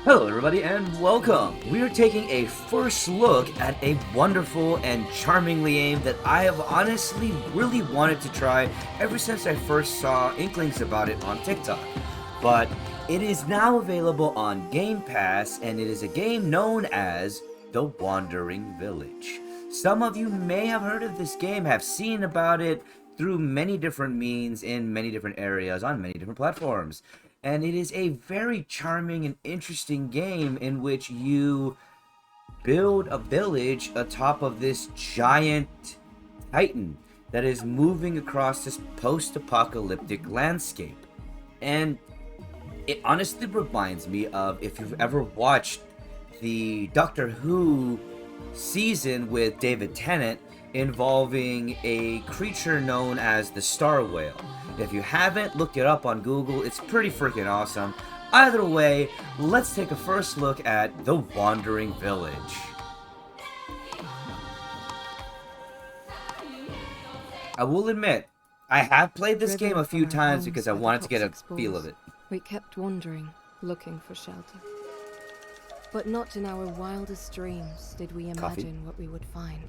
Hello everybody and welcome! We are taking a first look at a wonderful and charmingly game that I have honestly really wanted to try ever since I first saw inklings about it on TikTok. But it is now available on Game Pass, and it is a game known as The Wandering Village. Some of you may have heard of this game, have seen about it through many different means in many different areas on many different platforms. And it is a very charming and interesting game in which you build a village atop of this giant titan that is moving across this post-apocalyptic landscape. And it honestly reminds me of, if you've ever watched the Doctor Who season with David Tennant involving a creature known as the Star Whale. If you haven't, look it up on Google. It's pretty freaking awesome. Either way, let's take a first look at The Wandering Village. I will admit, I have played this game a few times because I wanted to get a feel of it. We kept wandering, looking for shelter. But not in our wildest dreams did we imagine what we would find.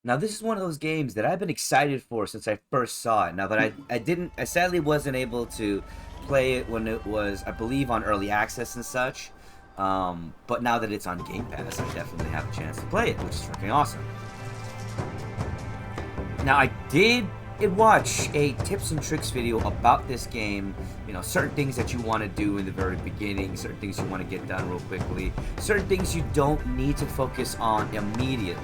Now, this is one of those games that I've been excited for since I first saw it. Now, but I sadly wasn't able to play it when it was, I believe, on early access and such. But now that it's on Game Pass, I definitely have a chance to play it, which is freaking awesome. Now, I did watch a tips and tricks video about this game. You know, certain things that you want to do in the very beginning, certain things you want to get done real quickly, certain things you don't need to focus on immediately.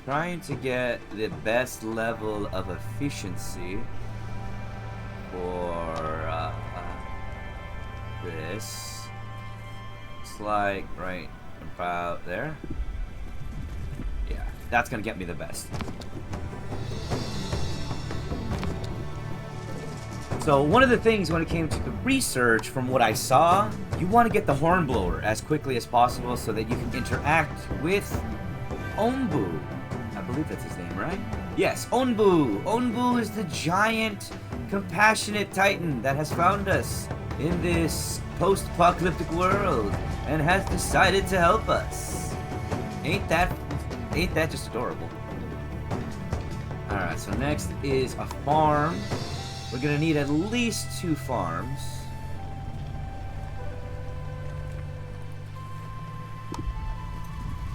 Trying to get the best level of efficiency for this. It's like right about there. Yeah, that's gonna get me the best. So one of the things when it came to the research, from what I saw, you want to get the hornblower as quickly as possible so that you can interact with Onbu. I believe that's his name, right? Yes, Onbu! Onbu is the giant, compassionate titan that has found us in this post-apocalyptic world and has decided to help us. Ain't that just adorable? Alright, so next is a farm. We're gonna need at least 2 farms.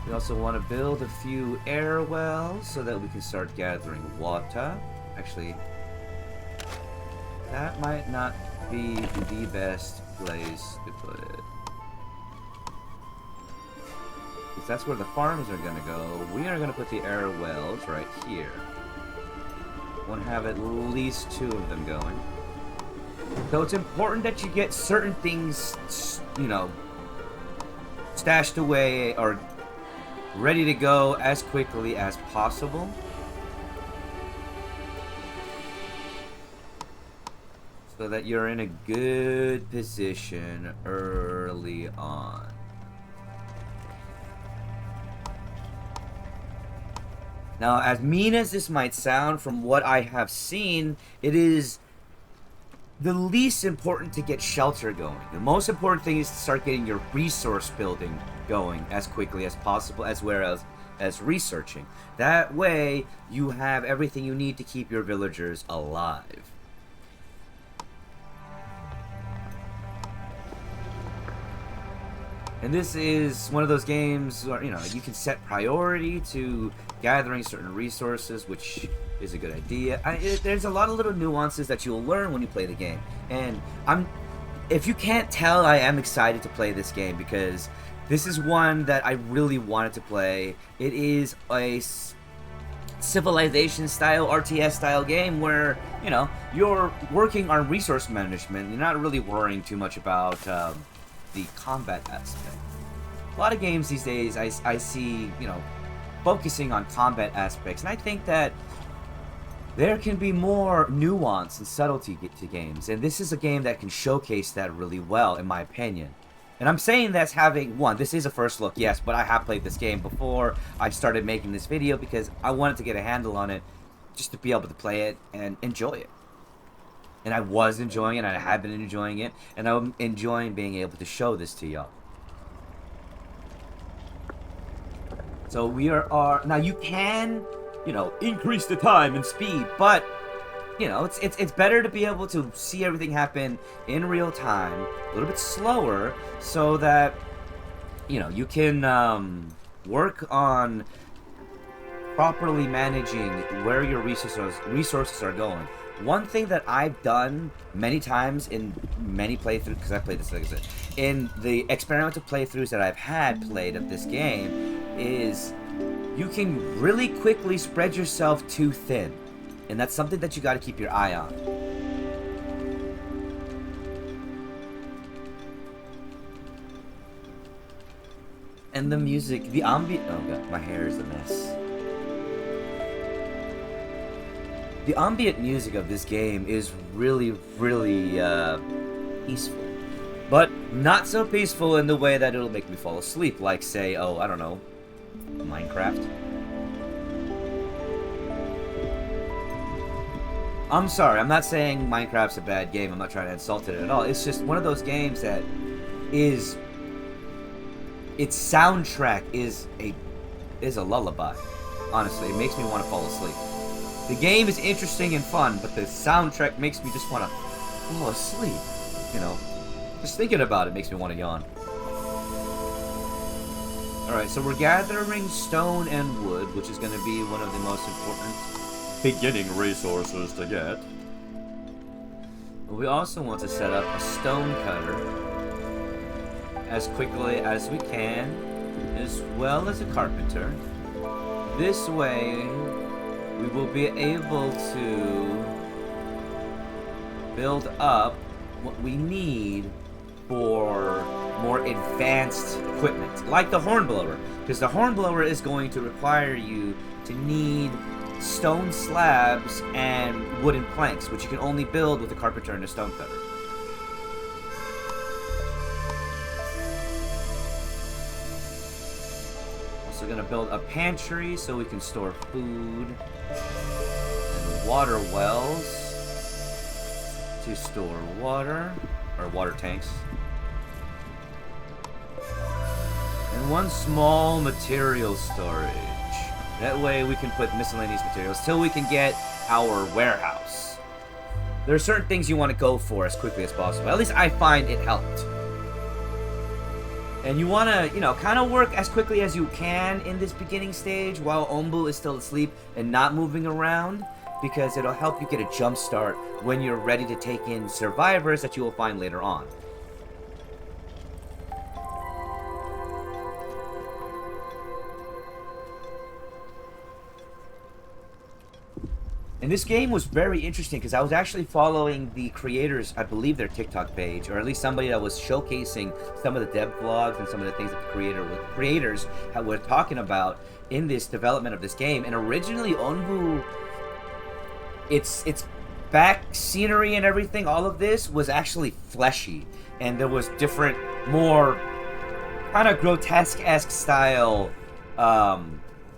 We also want to build a few air wells so that we can start gathering water. Actually, that might not be the best place to put it. Because that's where the farms are going to go. We are going to put the air wells right here. Want to have at least 2 of them going. So it's important that you get certain things, you know, stashed away or ready to go as quickly as possible. So that you're in a good position early on. Now, as mean as this might sound, from what I have seen, it is the least important to get shelter going. The most important thing is to start getting your resource building going as quickly as possible, as well as researching. That way, you have everything you need to keep your villagers alive. And this is one of those games where, you know, you can set priority to gathering certain resources, which is a good idea. There's a lot of little nuances that you'll learn when you play the game. And if you can't tell, I am excited to play this game because this is one that I really wanted to play. It is a Civilization style, RTS style game where, you know, you're working on resource management. You're not really worrying too much about the combat aspect. A lot of games these days, I see, you know, focusing on combat aspects, and I think that there can be more nuance and subtlety to games, and this is a game that can showcase that really well, in my opinion. And I'm saying that's having, one, this is a first look, yes, but I have played this game before I started making this video because I wanted to get a handle on it, just to be able to play it and enjoy it. And I was enjoying it, and I have been enjoying it, and I'm enjoying being able to show this to y'all. So we are now you can, you know, increase the time and speed, but you know, it's better to be able to see everything happen in real time, a little bit slower, so that, you know, you can work on properly managing where your resources are going. One thing that I've done many times in many playthroughs, because I played this, like I said, in the experimental playthroughs that I've had played of this game, is you can really quickly spread yourself too thin. And that's something that you got to keep your eye on. And the music, the ambient... Oh god, my hair is a mess. The ambient music of this game is really, really peaceful. But not so peaceful in the way that it'll make me fall asleep. Like, say, oh, I don't know, Minecraft. I'm sorry, I'm not saying Minecraft's a bad game. I'm not trying to insult it at all. It's just one of those games that is... its soundtrack is a lullaby. Honestly, it makes me want to fall asleep. The game is interesting and fun, but the soundtrack makes me just want to fall asleep. You know, just thinking about it makes me want to yawn. Alright, so we're gathering stone and wood, which is going to be one of the most important beginning resources to get. But we also want to set up a stone cutter as quickly as we can, as well as a carpenter. This way, we will be able to build up what we need for more advanced equipment, like the hornblower, because the hornblower is going to require you to need stone slabs and wooden planks, which you can only build with a carpenter and a stone cutter. Also gonna build a pantry so we can store food, and water wells to store water, or water tanks, and one small material storage. That way we can put miscellaneous materials till we can get our warehouse. There are certain things you want to go for as quickly as possible. At least I find it helped. And you want to, you know, kind of work as quickly as you can in this beginning stage while Ombu is still asleep and not moving around, because it'll help you get a jump start when you're ready to take in survivors that you will find later on. And this game was very interesting because I was actually following the creators, I believe their TikTok page, or at least somebody that was showcasing some of the dev vlogs and some of the things that the creators were talking about in this development of this game. And originally, Onbu, its back scenery and everything, all of this was actually fleshy, and there was different, more kind of grotesque-esque style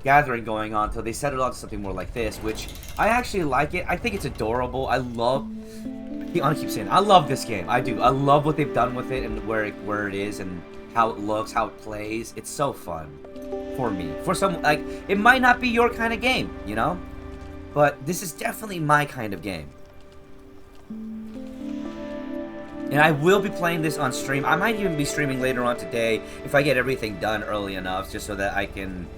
gathering going on, until they settled on something more like this, which I actually like it. I think it's adorable. I love this game. I do. I love what they've done with it and where it is and how it looks, how it plays. It's so fun for me. For some, like, it might not be your kind of game, you know, but this is definitely my kind of game. And I will be playing this on stream. I might even be streaming later on today if I get everything done early enough, just so that I can,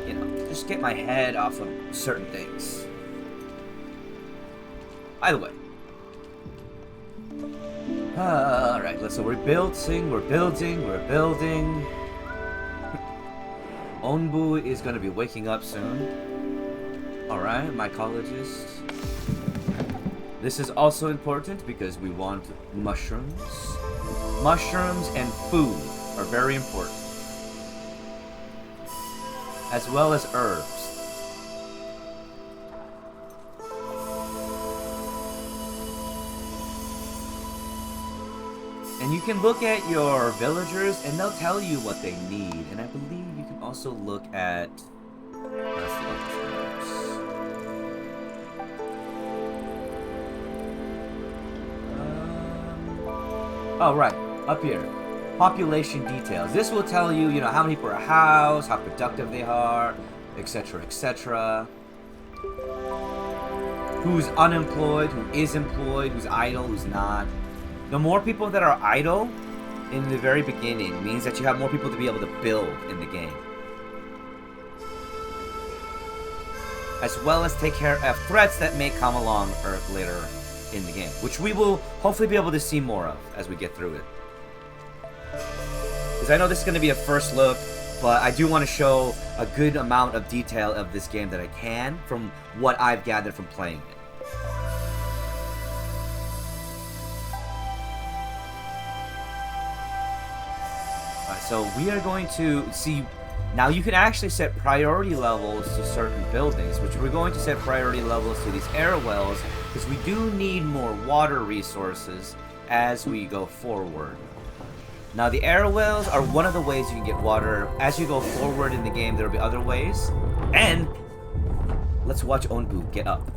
you know, just get my head off of certain things. By the way. Alright, so we're building. Onbu is going to be waking up soon. Alright, mycologist. This is also important because we want mushrooms. Mushrooms and food are very important. as well as herbs. And you can look at your villagers and they'll tell you what they need. And I believe you can also look at... oh, right. Up here. Population details. This will tell you, how many per house, how productive they are, etc., etc. Who's unemployed, who is employed, who's idle, who's not. The more people that are idle in the very beginning means that you have more people to be able to build in the game. As well as take care of threats that may come along later in the game, which we will hopefully be able to see more of as we get through it. Because I know this is going to be a first look, but I do want to show a good amount of detail of this game that I can from what I've gathered from playing it. So we are going to see, now you can actually set priority levels to certain buildings, which we're going to set priority levels to these air wells, because we do need more water resources as we go forward. Now the air wells are one of the ways you can get water. As you go forward in the game, there will be other ways. And let's watch Onbu get up.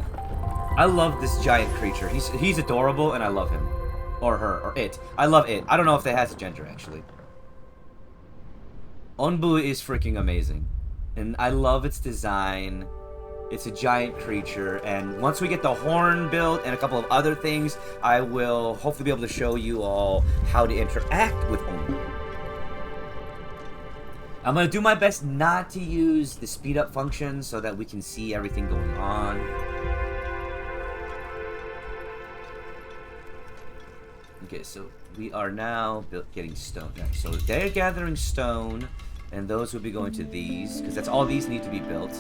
I love this giant creature. He's adorable and I love him. Or her, or it. I love it. I don't know if that has a gender actually. Onbu is freaking amazing, and I love its design. It's a giant creature, and once we get the horn built and a couple of other things, I will hopefully be able to show you all how to interact with Onbu. I'm going to do my best not to use the speed up function so that we can see everything going on. Okay, so we are now getting stone. So they're gathering stone, and those will be going to these, because that's all these need to be built.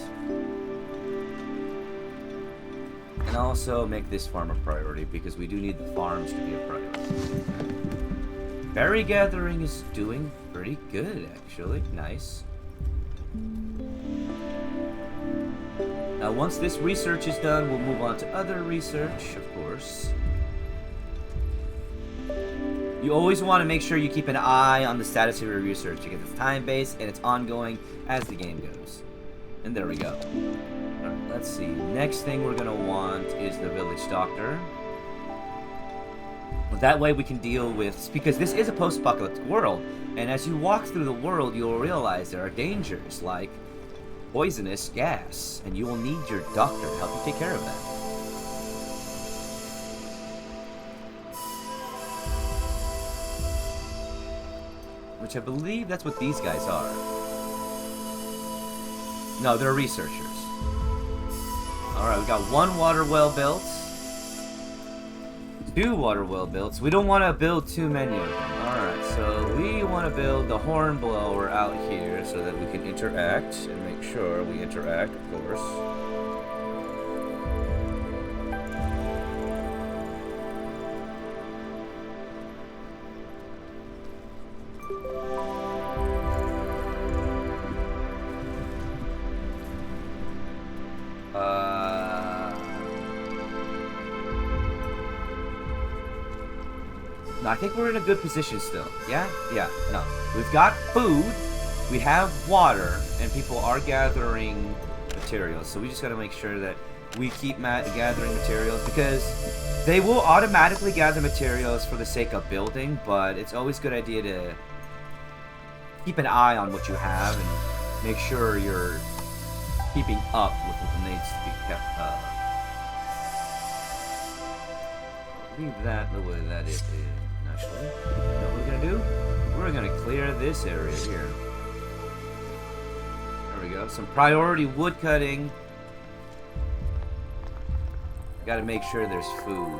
And also make this farm a priority, because we do need the farms to be a priority. Berry gathering is doing pretty good, actually. Nice. Now, once this research is done, we'll move on to other research, of course. You always want to make sure you keep an eye on the status of your research, because it's time-based and it's ongoing as the game goes. And there we go. Alright, let's see. Next thing we're going to want is the village doctor. That way we can deal with... because this is a post-apocalyptic world, and as you walk through the world, you'll realize there are dangers, like poisonous gas, and you will need your doctor to help you take care of that. Which I believe that's what these guys are. No, they're researchers. Alright, we got one water well built. 2 water well built. So we don't want to build too many of them. Alright, so we want to build the horn blower out here so that we can interact and make sure we interact, of course. No, I think we're in a good position still. Yeah? Yeah. No. We've got food, we have water, and people are gathering materials. So we just gotta make sure that we keep gathering materials, because they will automatically gather materials for the sake of building, but it's always a good idea to keep an eye on what you have and make sure you're keeping up with what needs to be kept up. Leave that the way that it is. Actually, you know what we're gonna do? We're gonna clear this area here. There we go. Some priority wood cutting. Gotta make sure there's food.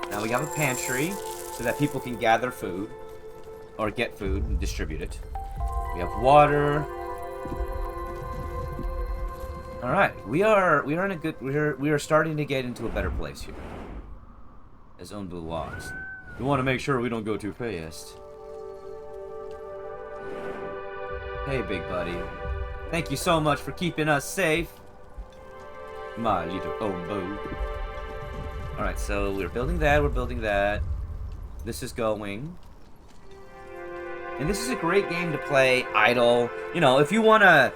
Now we have a pantry so that people can gather food or get food and distribute it. We have water. All right, we are in a good. We are starting to get into a better place here. As Onbu walks. We want to make sure we don't go too fast. Hey, big buddy. Thank you so much for keeping us safe. My little Ombo. Alright, so we're building that. This is going. And this is a great game to play idle. You know, if you want to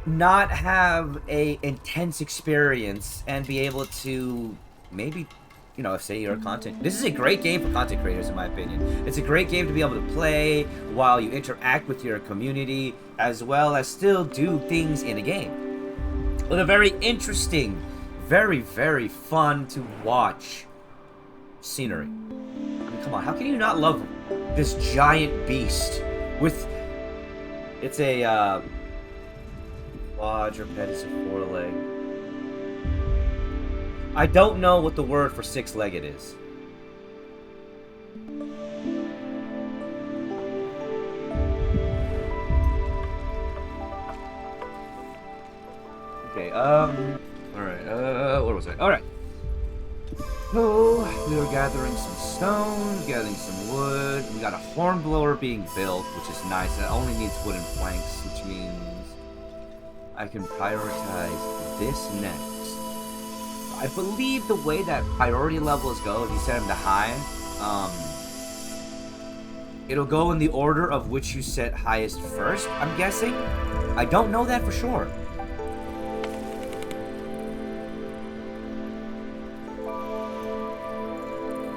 not have a intense experience and be able to maybe, you know, say you're a content. This is a great game for content creators, in my opinion. It's a great game to be able to play while you interact with your community, as well as still do things in a game. With a very interesting, very, very fun to watch scenery. I mean, come on, how can you not love this giant beast with... It's a, quadruped, it's a four-leg. I don't know what the word for six-legged is. Okay, alright, where was I? Alright. So, we were gathering some stone, gathering some wood. We got a hornblower being built, which is nice. It only needs wooden planks, which means I can prioritize this next. I believe the way that priority levels go, if you set them to high, it'll go in the order of which you set highest first, I'm guessing. I don't know that for sure.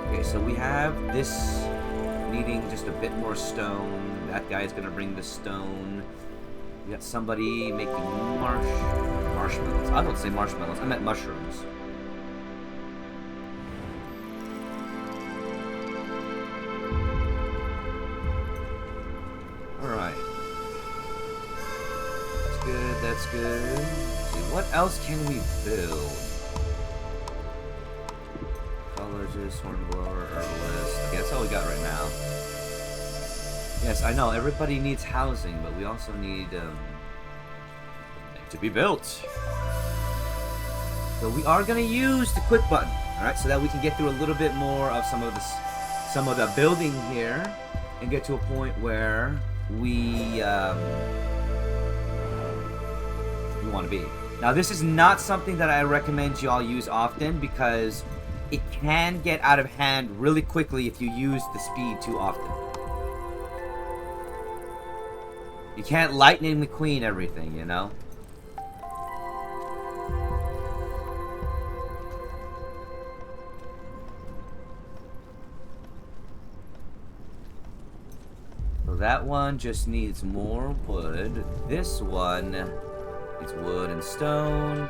Okay, so we have this needing just a bit more stone. That guy's gonna bring the stone. We got somebody making marshmallows. I don't say marshmallows, I meant mushrooms. Alright. That's good, that's good. Let's see, what else can we build? Colorist, hornblower, herbalist. Okay, that's all we got right now. Yes, I know, everybody needs housing, but we also need to be built. So we are going to use the quick button, alright, so that we can get through a little bit more of some of the building here, and get to a point where we want to be. Now, this is not something that I recommend y'all use often, because it can get out of hand really quickly if you use the speed too often. You can't Lightning McQueen everything, you know? So that one just needs more wood. This one needs wood and stone.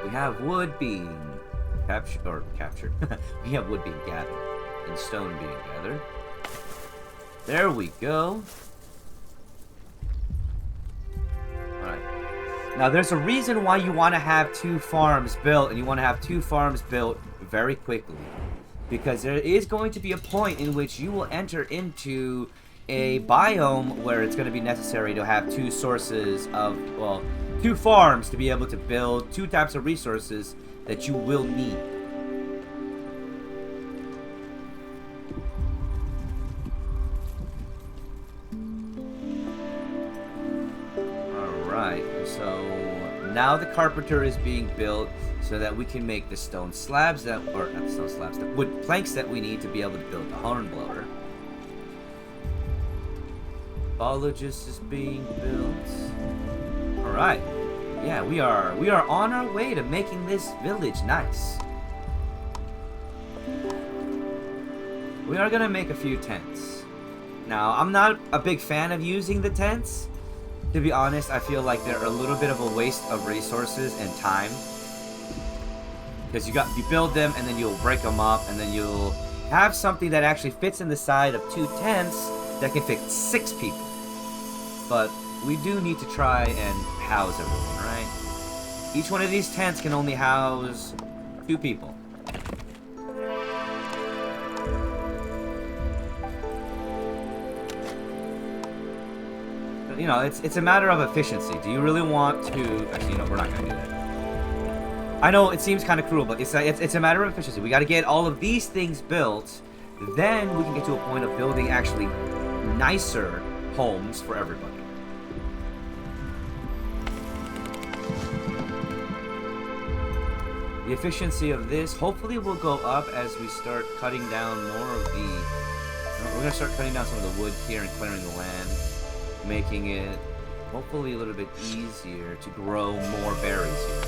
We have wood being captured. We have wood being gathered and stone being gathered. There we go. Now, there's a reason why you want to have two farms built, and you want to have two farms built very quickly. Because there is going to be a point in which you will enter into a biome where it's going to be necessary to have two sources of, well, two farms to be able to build two types of resources that you will need. So now the carpenter is being built so that we can make the stone slabs that, or not the stone slabs, the wood planks that we need to be able to build the hornblower. Biologist is being built. Alright. Yeah, we are on our way to making this village nice. We are gonna make a few tents. Now, I'm not a big fan of using the tents. To be honest, I feel like they're a little bit of a waste of resources and time. Because you build them and then you'll break them up, and then you'll have something that actually fits in the side of two tents that can fit 6 people. But we do need to try and house everyone, right? Each one of these tents can only house 2 people. You know, it's a matter of efficiency. Do you really want to... Actually, you know, we're not going to do that. I know it seems kind of cruel, but it's a matter of efficiency. We got to get all of these things built. Then we can get to a point of building actually nicer homes for everybody. The efficiency of this hopefully will go up as we start cutting down more of the... We're going to start cutting down some of the wood here and clearing the land, making it hopefully a little bit easier to grow more berries here.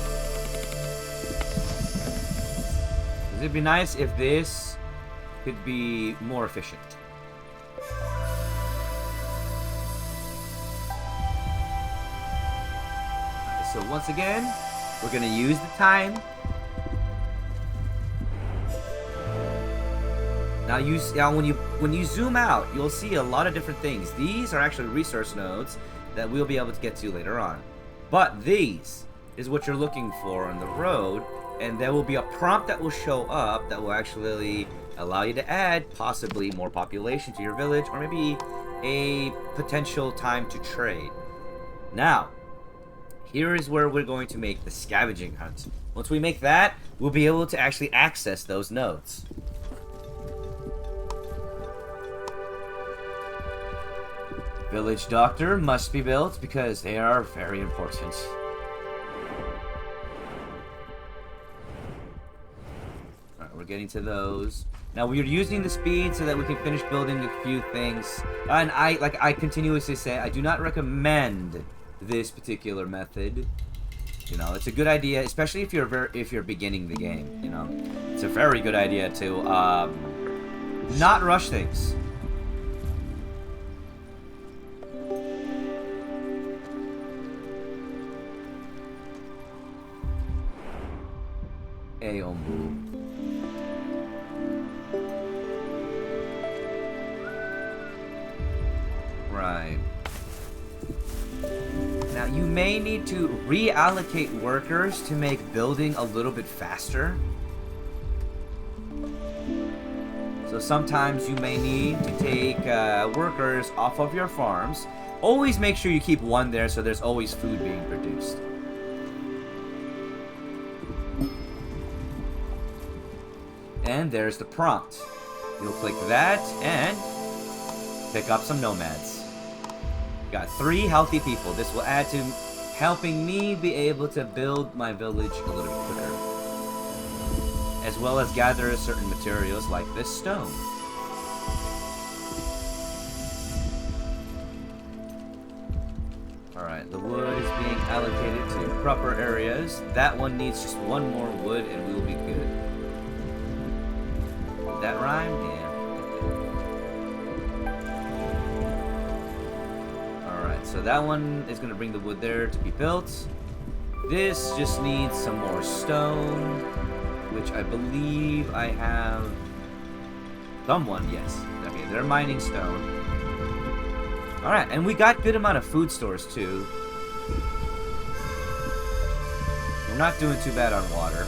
It'd be nice if this could be more efficient. So once again, we're going to use the time. Now, when you zoom out, you'll see a lot of different things. These are actually resource nodes that we'll be able to get to later on. But these is what you're looking for on the road, and there will be a prompt that will show up that will actually allow you to add possibly more population to your village, or maybe a potential time to trade. Now, here is where we're going to make the scavenging hunt. Once we make that, we'll be able to actually access those nodes. Village doctor must be built because they are very important. Alright, we're getting to those. Now we're using the speed so that we can finish building a few things. And I continuously say, I do not recommend this particular method. You know, it's a good idea, especially if you're beginning the game. You know, it's a very good idea to not rush things. Aombu. Right. Now you may need to reallocate workers to make building a little bit faster. So sometimes you may need to take workers off of your farms. Always make sure you keep one there so there's always food being produced. And there's the prompt. You'll click that and pick up some nomads. Got 3 healthy people. This will add to helping me be able to build my village a little bit quicker. As well as gather certain materials like this stone. Alright, the wood is being allocated to proper areas. That one needs just 1 more wood and we will be good. That rhyme? Yeah. Alright, so that one is going to bring the wood there to be built. This just needs some more stone, which I believe I have... Someone, yes. Okay, they're mining stone. Alright, and we got good amount of food stores too. We're not doing too bad on water.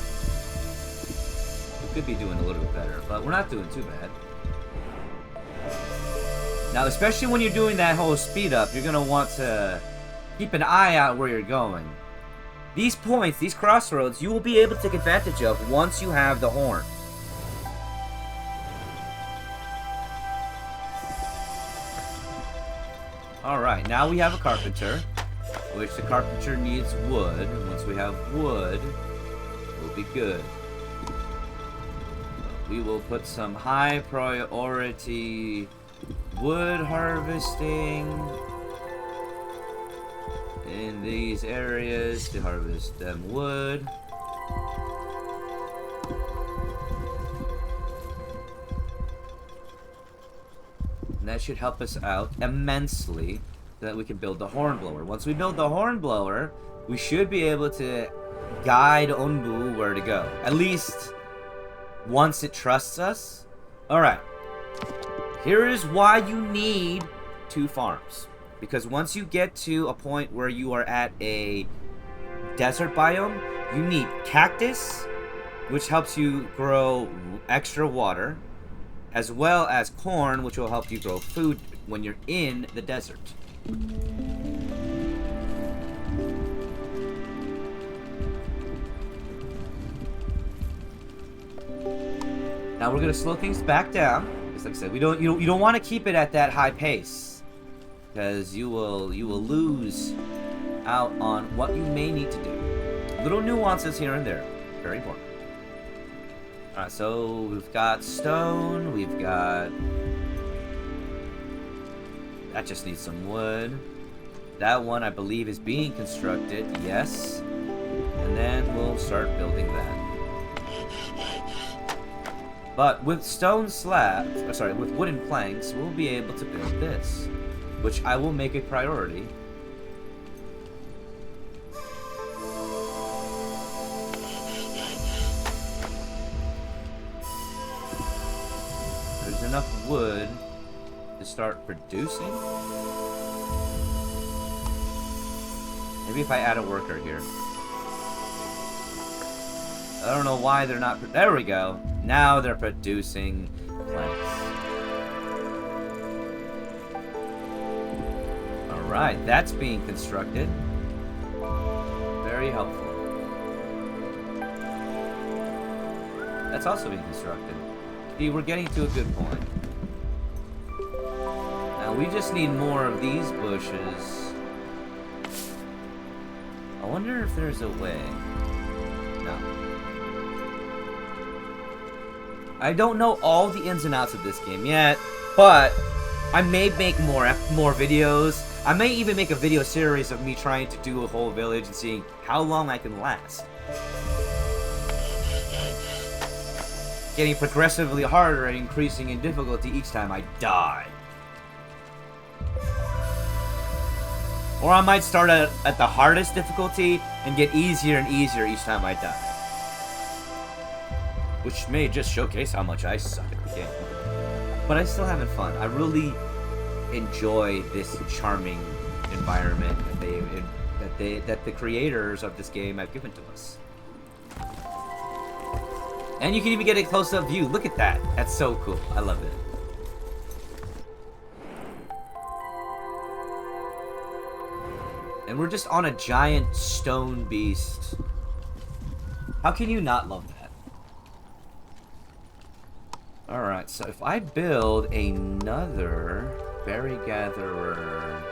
Could be doing a little bit better, but we're not doing too bad. Now, especially when you're doing that whole speed up, you're going to want to keep an eye out where you're going. These points, these crossroads, you will be able to take advantage of once you have the horn. Alright, now we have a carpenter, which the carpenter needs wood. Once we have wood, we'll be good. We will put some high priority wood harvesting in these areas to harvest them wood. And that should help us out immensely so that we can build the hornblower. Once we build the hornblower, we should be able to guide Onbu where to go. At least once it trusts us. Alright. Here is why you need 2 farms. Because once you get to a point where you are at a desert biome, you need cactus, which helps you grow extra water, as well as corn, which will help you grow food when you're in the desert. Now we're gonna slow things back down. Just like I said, you don't want to keep it at that high pace, because you will lose out on what you may need to do. Little nuances here and there, very important. Alright, so we've got stone, we've got... That just needs some wood. That one, I believe, is being constructed, yes. And then we'll start building that. But with stone slabs, or sorry, with wooden planks, we'll be able to build this, which I will make a priority. There's enough wood to start producing. Maybe if I add a worker here. I don't know why they're not... There we go. Now they're producing planks. Alright, that's being constructed. Very helpful. That's also being constructed. See, we're getting to a good point. Now we just need more of these bushes. I wonder if there's a way. No. I don't know all the ins and outs of this game yet, but I may make more videos. I may even make a video series of me trying to do a whole village and seeing how long I can last. Getting progressively harder and increasing in difficulty each time I die. Or I might start at the hardest difficulty and get easier and easier each time I die. Which may just showcase how much I suck at the game. But I'm still having fun. I really enjoy this charming environment that the creators of this game have given to us. And you can even get a close-up view. Look at that. That's so cool. I love it. And we're just on a giant stone beast. How can you not love that? Alright, so if I build another berry gatherer...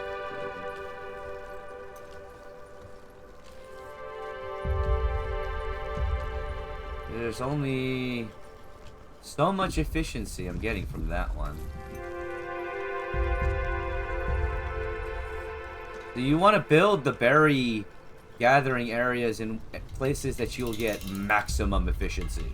There's only so much efficiency I'm getting from that one. So you want to build the berry gathering areas in places that you'll get maximum efficiency.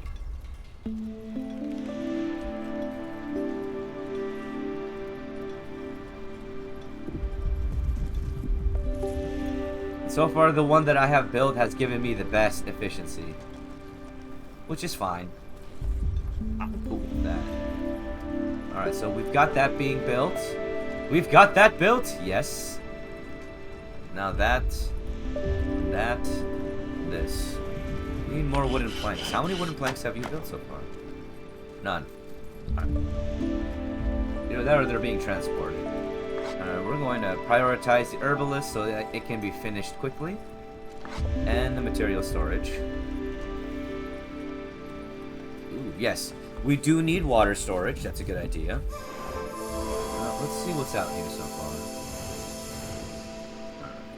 So far, the one that I have built has given me the best efficiency. Which is fine. I'm cool with that. Alright, so we've got that being built. We've got that built, yes. Now that, this. We need more wooden planks. How many wooden planks have you built so far? None. Right. Either that or they're being transported. We're going to prioritize the herbalist so that it can be finished quickly. And the material storage. Ooh, yes, we do need water storage. That's a good idea. Let's see what's out here so far.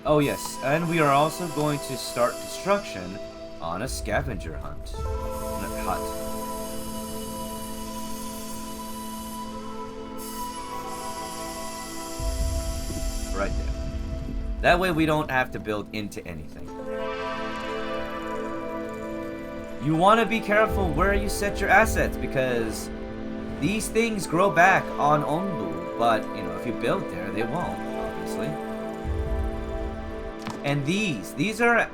Oh yes, and we are also going to start construction on a scavenger hunt. On a hut. Right there. That way we don't have to build into anything. You want to be careful where you set your assets because these things grow back on Onbu, but you know, if you build there, they won't, obviously. And these are...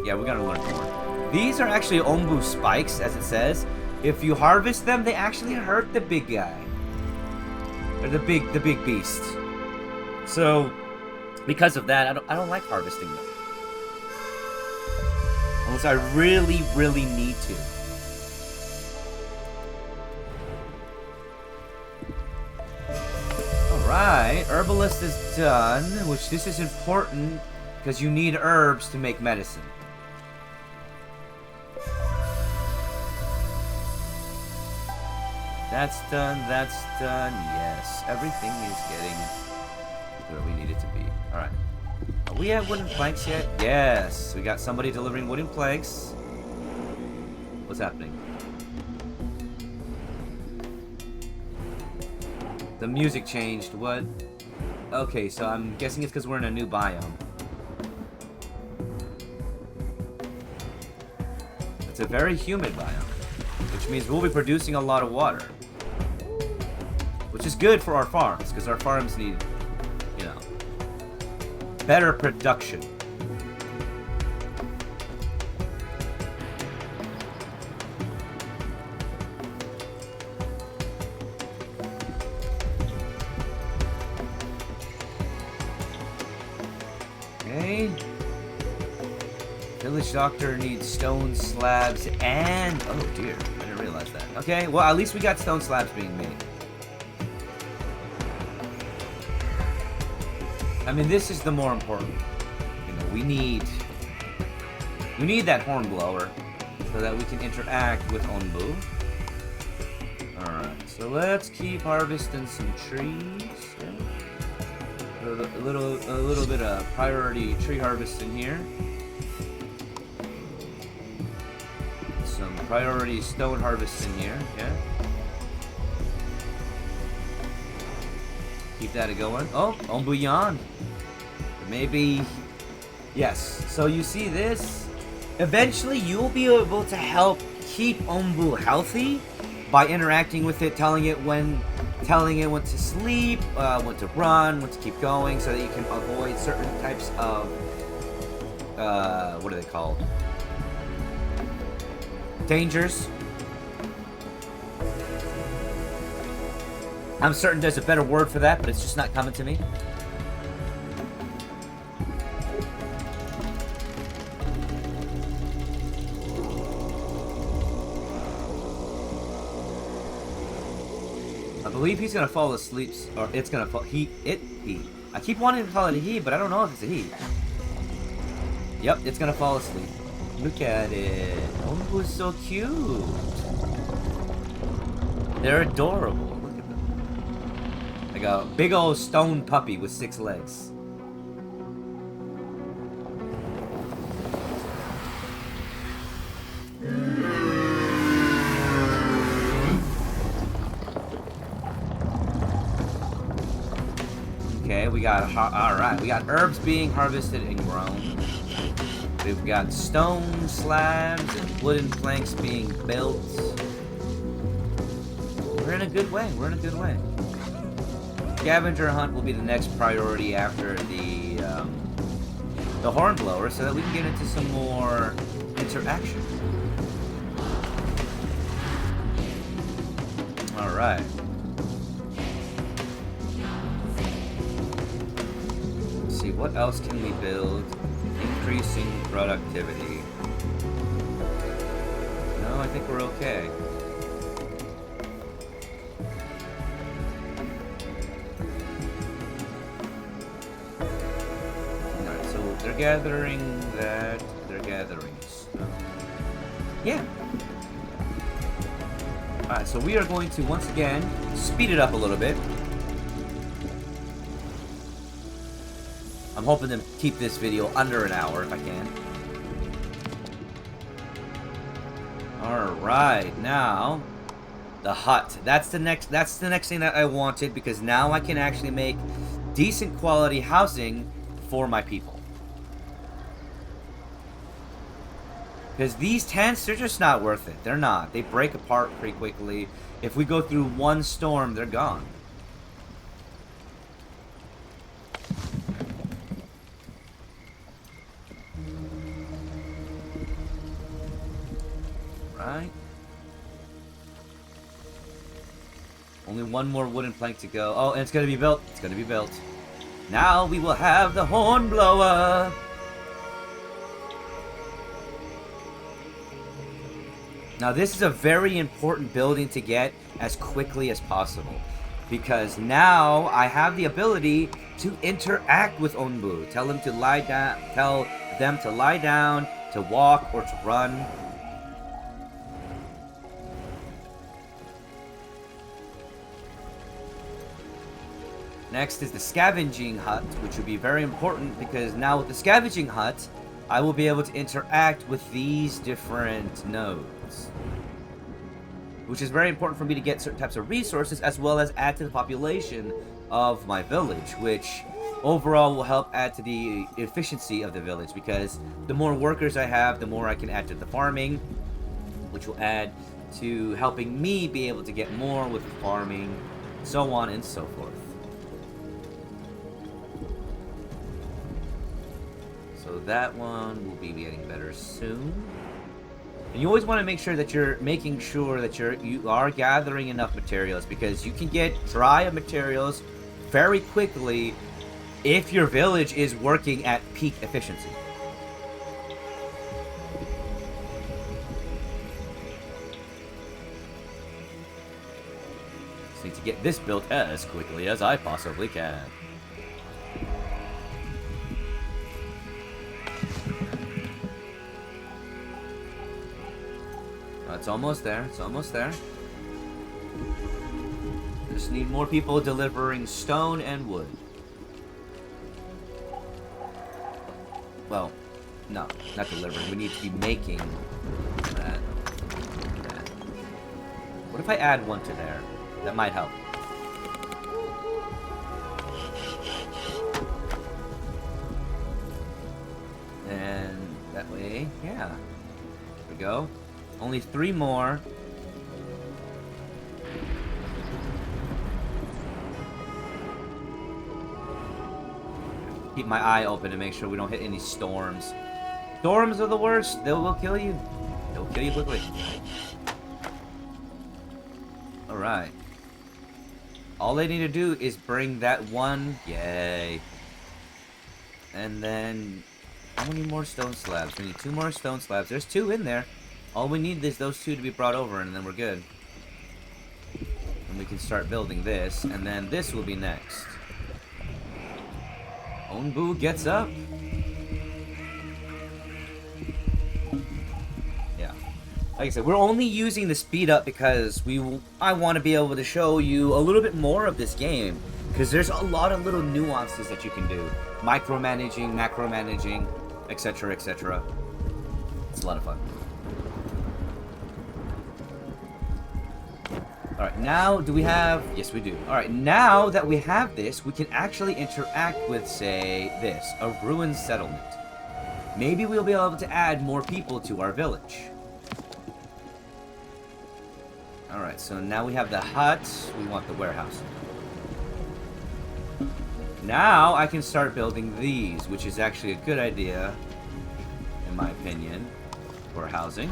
Yeah, we gotta learn more. These are actually Onbu spikes, as it says. If you harvest them, they actually hurt the big guy. Or the big beast. So, because of that, I don't like harvesting them. Unless I really, really need to. Alright, herbalist is done, which this is important because you need herbs to make medicine. That's done, yes. Everything is getting where we need it to be. Alright. Are we at wooden planks yet? Yes. We got somebody delivering wooden planks. What's happening? The music changed. What? Okay, so I'm guessing it's because we're in a new biome. It's a very humid biome, which means we'll be producing a lot of water. Which is good for our farms, because our farms need, you know, better production. Okay. Village doctor needs stone slabs and... Oh dear, I didn't realize that. Okay, well at least we got stone slabs being made. I mean, this is the more important. You know, we need that horn blower so that we can interact with Onbu. Alright, so let's keep harvesting some trees. A little bit of priority tree harvesting here. Some priority stone harvesting here, yeah. Keep that going. Oh, Onbuyan. Maybe. Yes. So you see this? Eventually, you'll be able to help keep Onbu healthy by interacting with it, telling it when to sleep, when to run, when to keep going, so that you can avoid certain types of what are they called? Dangers. I'm certain there's a better word for that, but it's just not coming to me. I believe he's gonna fall asleep, or it's gonna fall. He. I keep wanting to call it a he, but I don't know if it's a he. Yep, it's gonna fall asleep. Look at it. Oh, it's so cute. They're adorable. Look at them. Like a big old stone puppy with 6 legs. Okay, we got alright. We got herbs being harvested and grown. We've got stone slabs and wooden planks being built. We're in a good way. We're in a good way. Scavenger hunt will be the next priority after the hornblower, so that we can get into some more interaction. All right. Let's see, what else can we build? Increasing productivity. No, I think we're okay. Alright, so they're gathering that. They're gathering stuff. Yeah. Alright, so we are going to once again speed it up a little bit. I'm hoping to keep this video under an hour if I can. Alright, now the hut. That's the next thing that I wanted, because now I can actually make decent quality housing for my people. Because these tents, they're just not worth it. They're not. They break apart pretty quickly. If we go through one storm, they're gone. Right. Only one more wooden plank to go. Oh, and it's gonna be built. It's gonna be built. Now we will have the hornblower. Now this is a very important building to get as quickly as possible, because now I have the ability to interact with Onbu. Tell them to lie down. Tell them to lie down, to walk, or to run. Next is the scavenging hut, which will be very important, because now with the scavenging hut, I will be able to interact with these different nodes. Which is very important for me to get certain types of resources, as well as add to the population of my village, which overall will help add to the efficiency of the village, because the more workers I have, the more I can add to the farming, which will add to helping me be able to get more with farming, so on and so forth. So that one will be getting better soon. And you always want to make sure that you're making sure that you are gathering enough materials, because you can get dry of materials very quickly if your village is working at peak efficiency. Just need to get this built as quickly as I possibly can. It's almost there. It's almost there. Just need more people delivering stone and wood. Well, no, not delivering. We need to be making that. What if I add one to there? That might help. And that way, yeah. There we go. Only 3 more. Keep my eye open to make sure we don't hit any storms. Storms are the worst. They will kill you. They'll kill you quickly. Alright. All they need to do is bring that one. Yay. And then, how many more stone slabs? We need 2 more stone slabs. There's 2 in there. All we need is those 2 to be brought over, and then we're good. And we can start building this, and then this will be next. Onbu gets up. Yeah. Like I said, we're only using the speed up because I want to be able to show you a little bit more of this game. Because there's a lot of little nuances that you can do. Micromanaging, macromanaging, etc., etc. It's a lot of fun. Alright, now do we have... Yes, we do. Alright, now that we have this, we can actually interact with, say, this. A ruined settlement. Maybe we'll be able to add more people to our village. Alright, so now we have the hut. We want the warehouse. Now I can start building these, which is actually a good idea, in my opinion, for housing.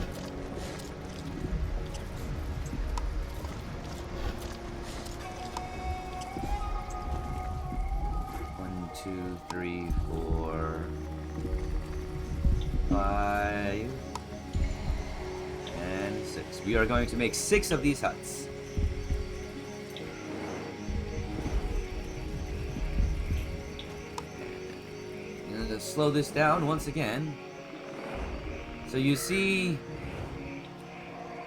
2, 3, 4, 5, and 6. We are going to make 6 of these huts. I'm going to slow this down once again. So you see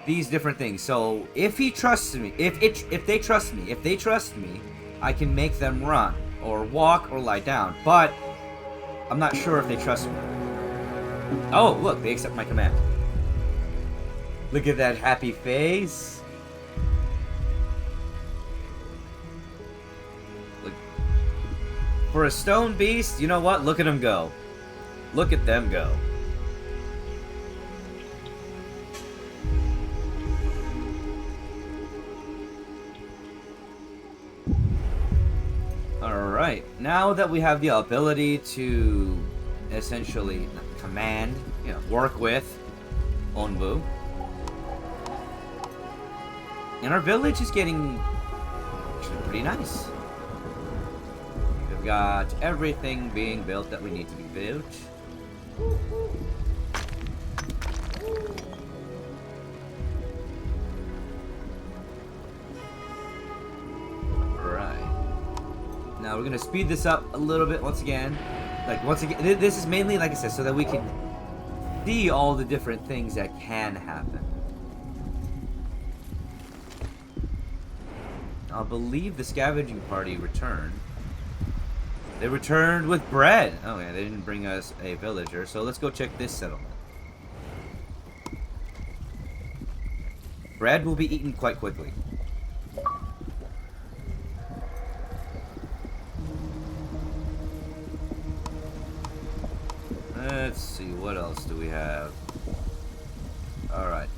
these different things. So if he trusts me, if they trust me, I can make them run, or walk, or lie down. But I'm not sure if they trust me. Oh, look, they accept my command. Look at that happy face. Look. For a stone beast, you know what? Look at them go. Look at them go. Alright, now that we have the ability to essentially command, work with Onbu, and our village is getting actually pretty nice. We've got everything being built that we need to be built. Now we're gonna speed this up a little bit once again. This is mainly, like I said, so that we can see all the different things that can happen. I believe the scavenging party returned. They returned with bread. Oh yeah, they didn't bring us a villager, so let's go check this settlement. Bread will be eaten quite quickly. Let's see, what else do we have? Alright.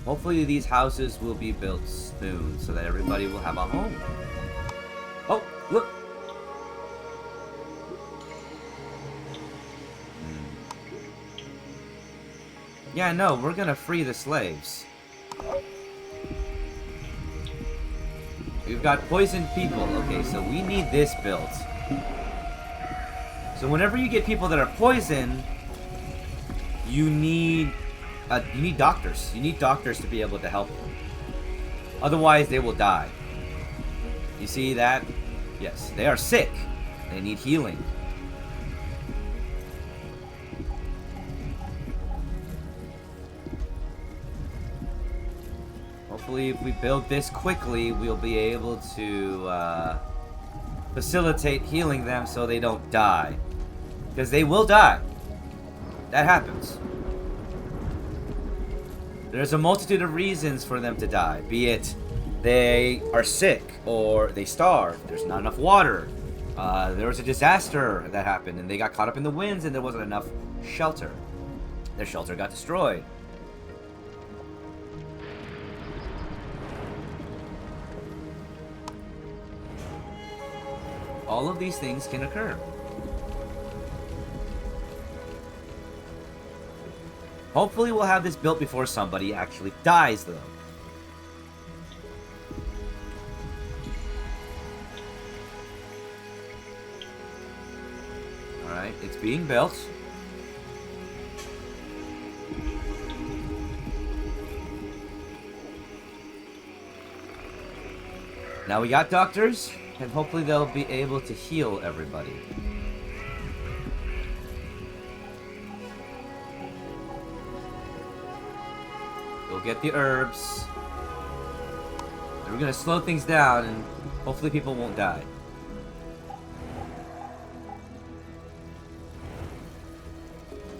Hopefully these houses will be built soon so that everybody will have a home. Oh, look! Yeah, no, we're gonna free the slaves. We've got poisoned people. Okay, so we need this built. So whenever you get people that are poisoned, you need doctors. You need doctors to be able to help them. Otherwise, they will die. You see that? Yes, they are sick. They need healing. Hopefully, if we build this quickly, we'll be able to facilitate healing them so they don't die. Because they will die. That happens. There's a multitude of reasons for them to die. Be it they are sick, or they starve, there's not enough water, there was a disaster that happened and they got caught up in the winds and there wasn't enough shelter. Their shelter got destroyed. All of these things can occur. Hopefully we'll have this built before somebody actually dies, though. Alright, it's being built. Now we got doctors, and hopefully they'll be able to heal everybody. Go get the herbs. And we're gonna slow things down, and hopefully people won't die.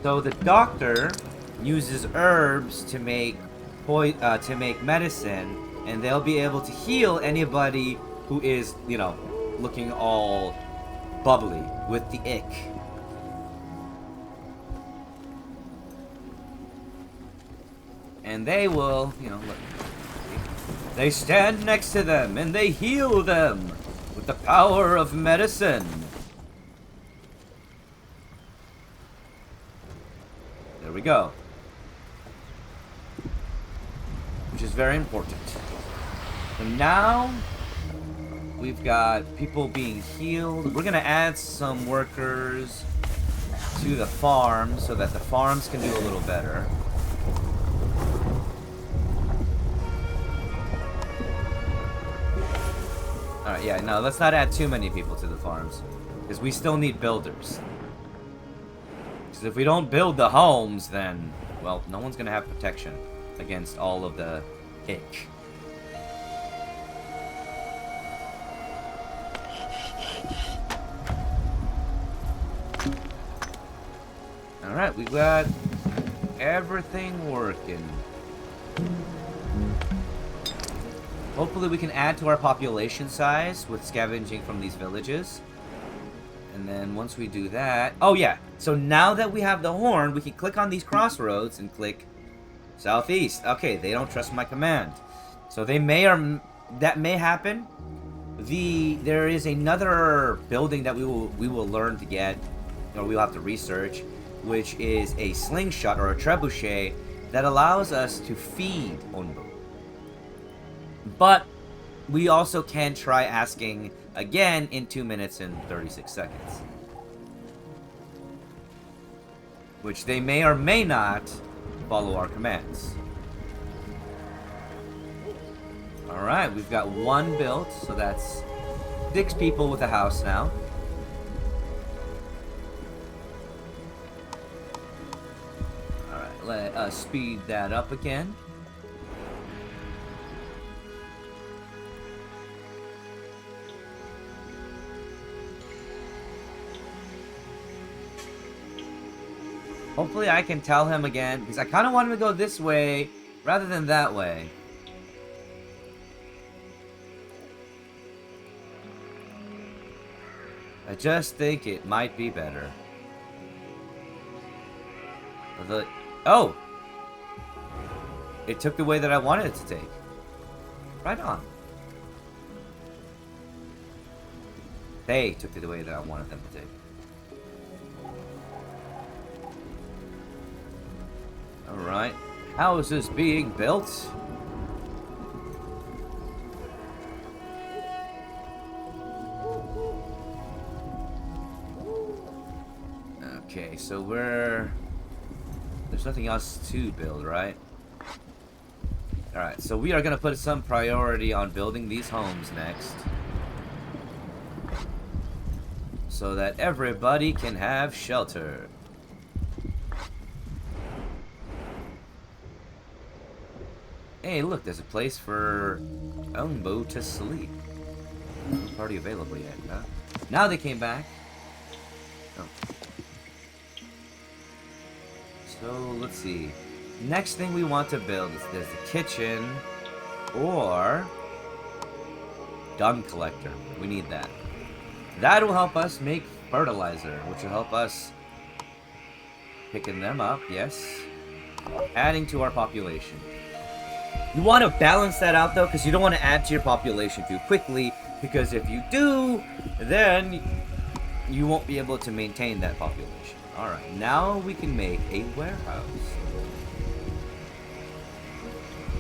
So the doctor uses herbs to make medicine, and they'll be able to heal anybody who is, you know, looking all bubbly with the ick. And they will, you know, look. They stand next to them and they heal them with the power of medicine. There we go. Which is very important. And now we've got people being healed. We're gonna add some workers to the farm so that the farms can do a little better. Alright, yeah, no, let's not add too many people to the farms. Because we still need builders. Because if we don't build the homes, then, well, no one's gonna have protection against all of the ick. Alright, we got everything working. Hopefully we can add to our population size with scavenging from these villages. And then once we do that... Oh yeah, so now that we have the horn, we can click on these crossroads and click southeast. Okay, they don't trust my command. So they may or... That may happen. There is another building that we will learn to get, or we'll have to research, which is a slingshot or a trebuchet that allows us to feed Onbu. But we also can try asking again in 2 minutes and 36 seconds. Which they may or may not follow our commands. Alright, we've got one built, so that's 6 people with a house now. Alright, let us speed that up again. Hopefully I can tell him again, because I kind of want him to go this way rather than that way. I just think it might be better. Oh! It took the way that I wanted it to take. Right on. They took it the way that I wanted them to take. Alright. How is this being built? Okay, so there's nothing else to build, right? Alright, so we are going to put some priority on building these homes next. So that everybody can have shelter. Hey, look, there's a place for Elmo to sleep. No party available yet, huh? Now they came back. Oh. So, let's see. Next thing we want to build is there's the kitchen or dung collector. We need that. That will help us make fertilizer, which will help us picking them up, yes. Adding to our population. You want to balance that out, though, because you don't want to add to your population too quickly, because if you do, then you won't be able to maintain that population. Alright, now we can make a warehouse.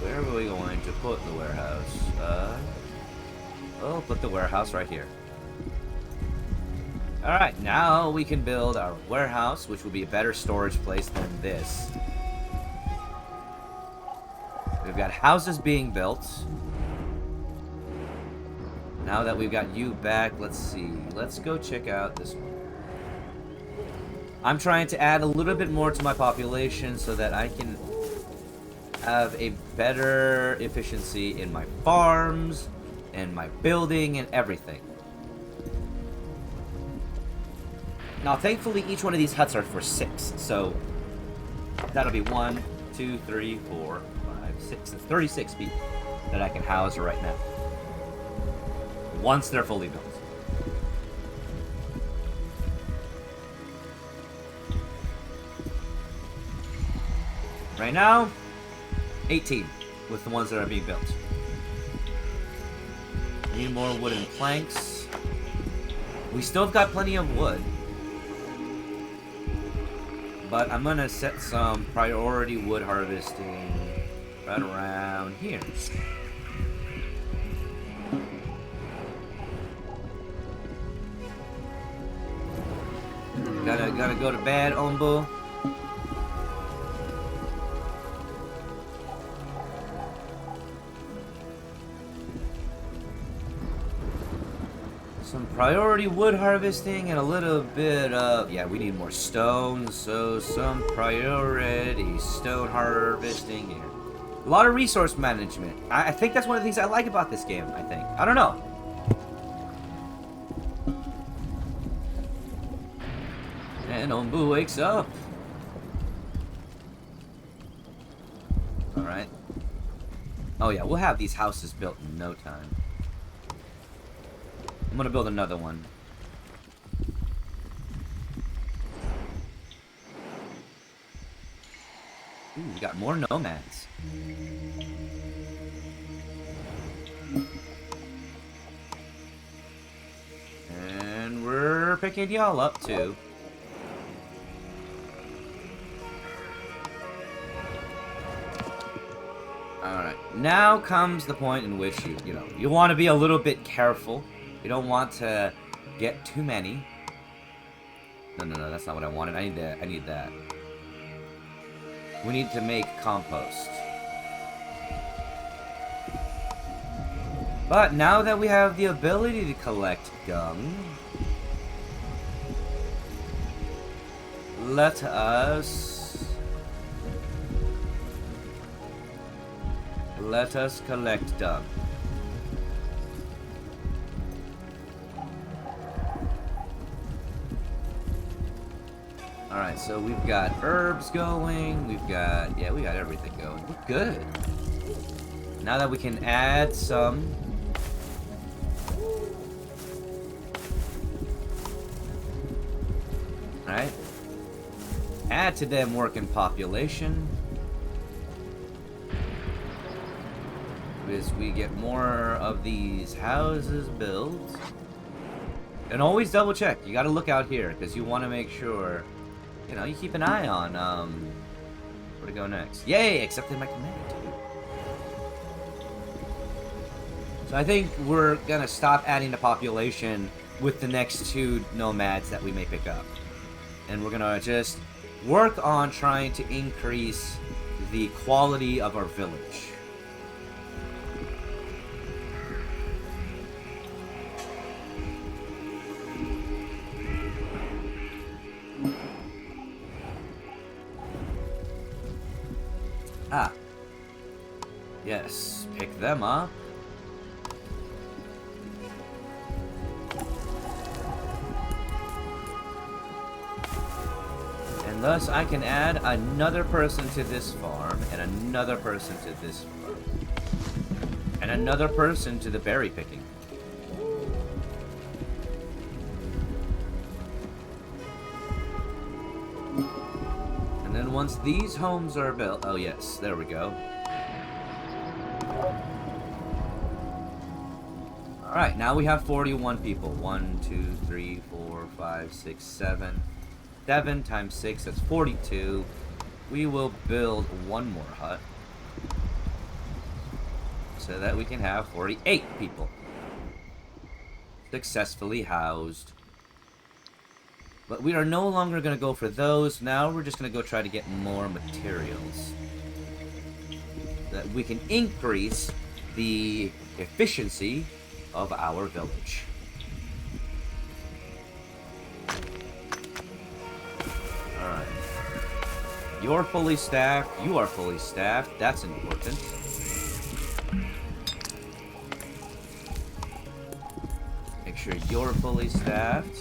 Where are we going to put the warehouse? We'll put the warehouse right here. Alright, now we can build our warehouse, which will be a better storage place than this. We've got houses being built. Now that we've got you back, let's see. Let's go check out this one. I'm trying to add a little bit more to my population so that I can have a better efficiency in my farms and my building and everything. Now, thankfully, each one of these huts are for 6, so that'll be 1, 2, 3, 4, 5, 6. It's 36 people that I can house right now. Once they're fully built. Right now, 18 with the ones that are being built. Need more wooden planks. We still have got plenty of wood. But I'm gonna set some priority wood harvesting right around here. Gotta go to bed, Ombu. Some priority wood harvesting and a little bit of... Yeah, we need more stone, so some priority stone harvesting here. A lot of resource management. I think that's one of the things I like about this game, I think. I don't know. And Ombu wakes up. Alright. Oh yeah, we'll have these houses built in no time. I'm gonna build another one. Ooh, we got more nomads. And we're picking y'all up too. Alright, now comes the point in which you want to be a little bit careful. You don't want to get too many. No, that's not what I wanted. I need that. We need to make compost. But now that we have the ability to collect dung, let us collect dung. Alright, so we've got herbs going. We've got... Yeah, we got everything going. We're good. Now that we can add some... Alright. Add to them working population. As we get more of these houses built. And always double check. You gotta look out here, because you want to make sure, you know, you keep an eye on, where to go next. Yay! Accepted my command. So I think we're gonna stop adding to population with the next 2 nomads that we may pick up. And we're gonna just work on trying to increase the quality of our village. Ah. Yes, pick them up. And thus I can add another person to this farm, and another person to this farm. And another person to the berry picking. And then once these homes are built... Oh yes, there we go. Alright, now we have 41 people. 1, 2, 3, 4, 5, 6, 7. 7 times 6, that's 42. We will build one more hut. So that we can have 48 people. Successfully housed. But we are no longer going to go for those. Now we're just going to go try to get more materials. That we can increase the efficiency of our village. Alright. You're fully staffed. You are fully staffed. That's important. Make sure you're fully staffed.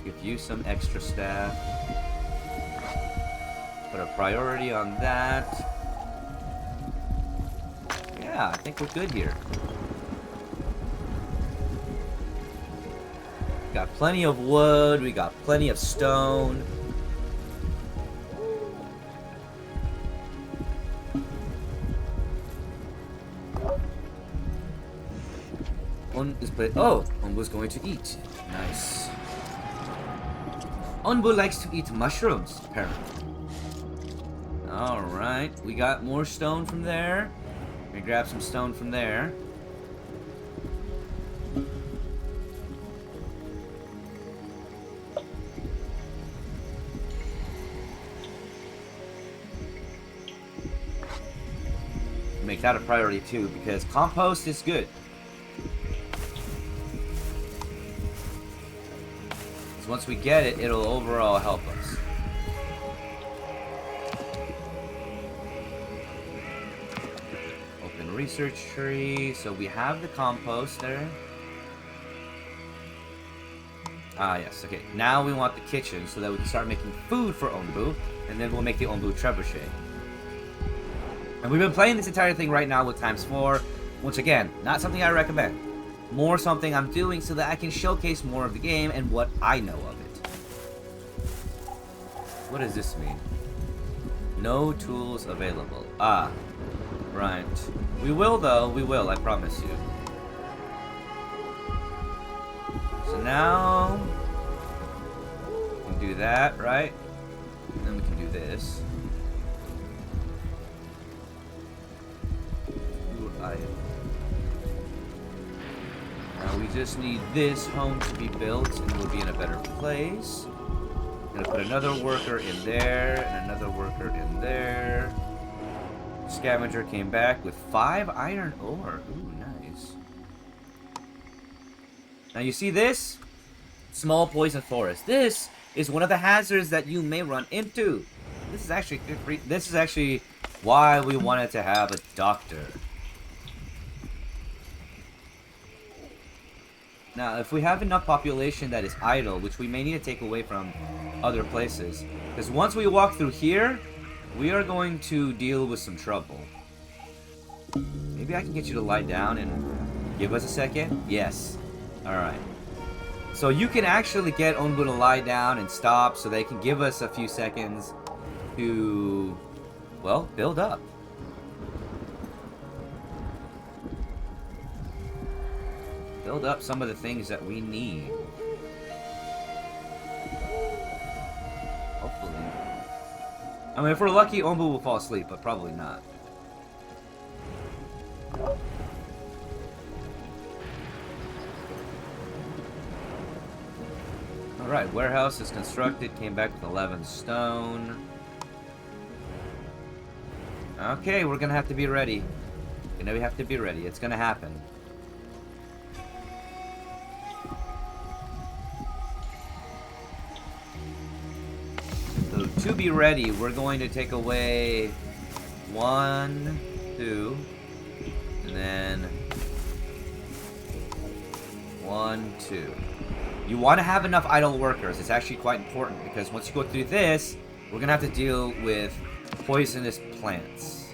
Give you some extra staff. Put a priority on that. Yeah, I think we're good here. Got plenty of wood, we got plenty of stone. Onbu's going to eat. Nice. Onbu likes to eat mushrooms, apparently. Alright, we got more stone from there. Let me grab some stone from there. Make that a priority too, because compost is good. So once we get it, it'll overall help us. Open research tree. So we have the compost there. Ah, yes. Okay. Now we want the kitchen so that we can start making food for Onbu, and then we'll make the Onbu trebuchet. And we've been playing this entire thing right now with ×4. Once again, not something I recommend. More something I'm doing so that I can showcase more of the game and what I know of it. What does this mean? No tools available. Ah, right. We will though, we will, I promise you. So now, we can do that, right? And then we can do this. Now we just need this home to be built and we'll be in a better place. I'm gonna put another worker in there and another worker in there. Scavenger came back with 5 iron ore. Ooh, nice. Now you see this? Small poison forest. This is one of the hazards that you may run into. This is actually why we wanted to have a doctor. Now, if we have enough population that is idle, which we may need to take away from other places. Because once we walk through here, we are going to deal with some trouble. Maybe I can get you to lie down and give us a second? Yes. Alright. So you can actually get Onbu to lie down and stop so they can give us a few seconds to, well, build up. Build up some of the things that we need. Hopefully. I mean, if we're lucky, Onbu will fall asleep, but probably not. Alright, warehouse is constructed, came back with 11 stone. Okay, we're gonna have to be ready. We have to be ready. It's gonna happen. So, to be ready, we're going to take away 1, 2, and then 1, 2. You want to have enough idle workers. It's actually quite important because once you go through this, we're going to have to deal with poisonous plants.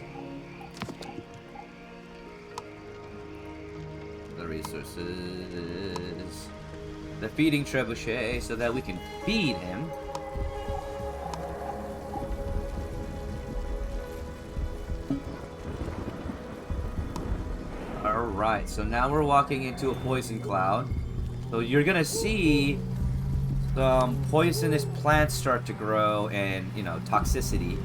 The resources. The feeding trebuchet so that we can feed him. Alright, so now we're walking into a poison cloud. So you're gonna see some poisonous plants start to grow and, you know, toxicity.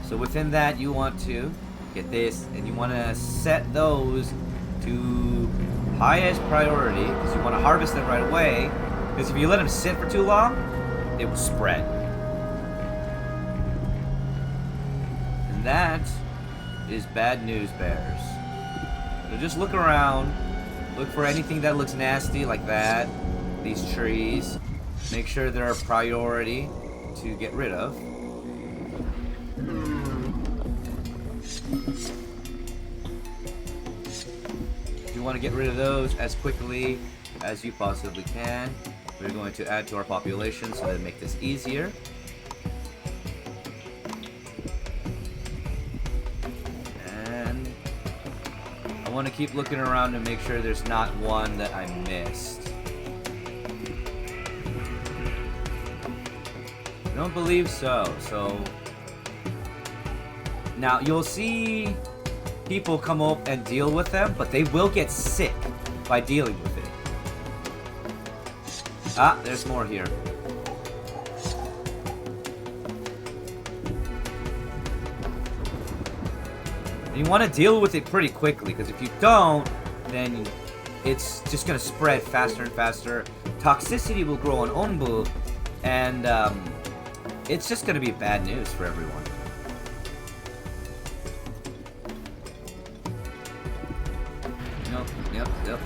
So within that, you want to get this, and you want to set those to highest priority because you want to harvest them right away. Because if you let them sit for too long, it will spread. And that is bad news, bears. So just look around. Look for anything that looks nasty like that. These trees. Make sure they're a priority to get rid of. You want to get rid of those as quickly as you possibly can. We're going to add to our population so that make this easier. And I want to keep looking around to make sure there's not one that I missed. I don't believe so. So now you'll see people come up and deal with them, but they will get sick by dealing with it. Ah, there's more here. And you want to deal with it pretty quickly, because if you don't, then it's just going to spread faster and faster. Toxicity will grow on Onbu, and it's just going to be bad news for everyone.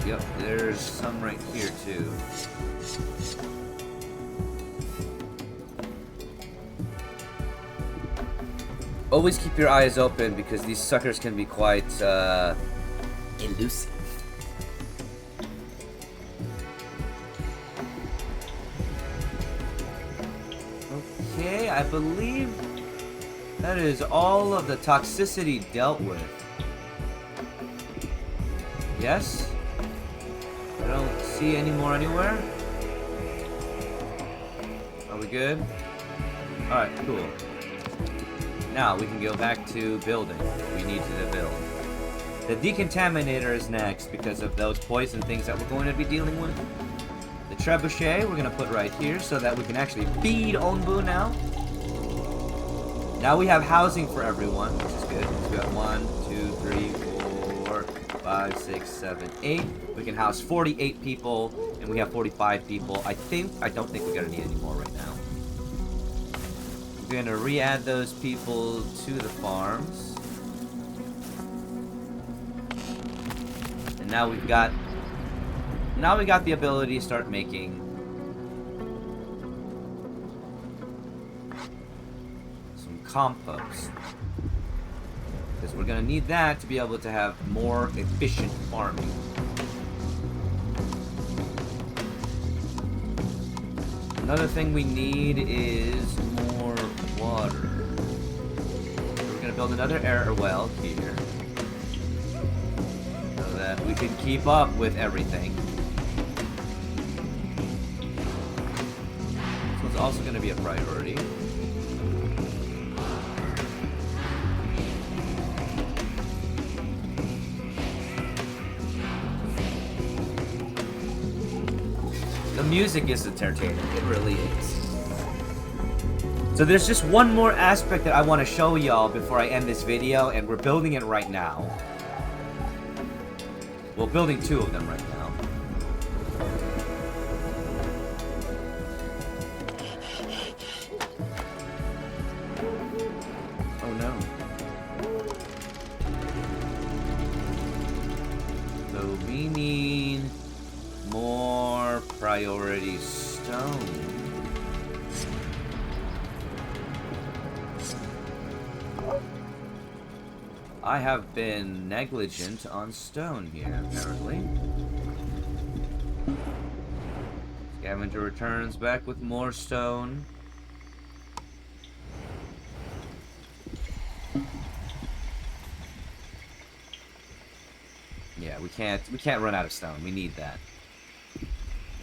Yep. There's some right here, too. Always keep your eyes open, because these suckers can be quite, elusive. Okay, I believe that is all of the toxicity dealt with. Yes? I don't see any more anywhere. Are we good? Alright, cool. Now we can go back to building. We need to build. The decontaminator is next because of those poison things that we're going to be dealing with. The trebuchet we're going to put right here so that we can actually feed Onbu now. Now we have housing for everyone, which is good. So we got 1, 2, 3, 4, 5, 6, 7, 8. We can house 48 people, and we have 45 people. I don't think we're going to need any more right now. We're going to re-add those people to the farms. And now we got the ability to start making some compost. Because we're going to need that to be able to have more efficient farming. Another thing we need is more water. We're gonna build another air well here, so that we can keep up with everything. So it's also gonna be a priority. The music is entertaining, it really is. So there's just one more aspect that I want to show y'all before I end this video, and we're building it right now. Well, building two of them right now. Oh no. So we need more priority stone. I have been negligent on stone here, apparently. Scavenger returns back with more stone. Yeah, we can't run out of stone. We need that.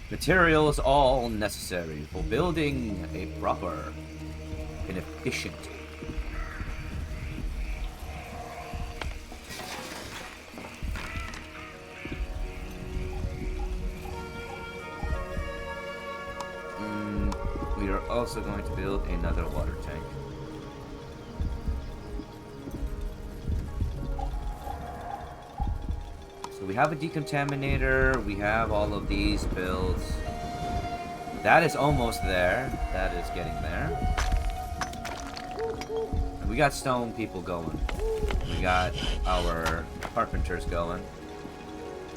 Materials all necessary for building a proper and efficient. We are also going to build another water tank. So we have a decontaminator, we have all of these builds. That is almost there. That is getting there. And we got stone people going. We got our carpenters going.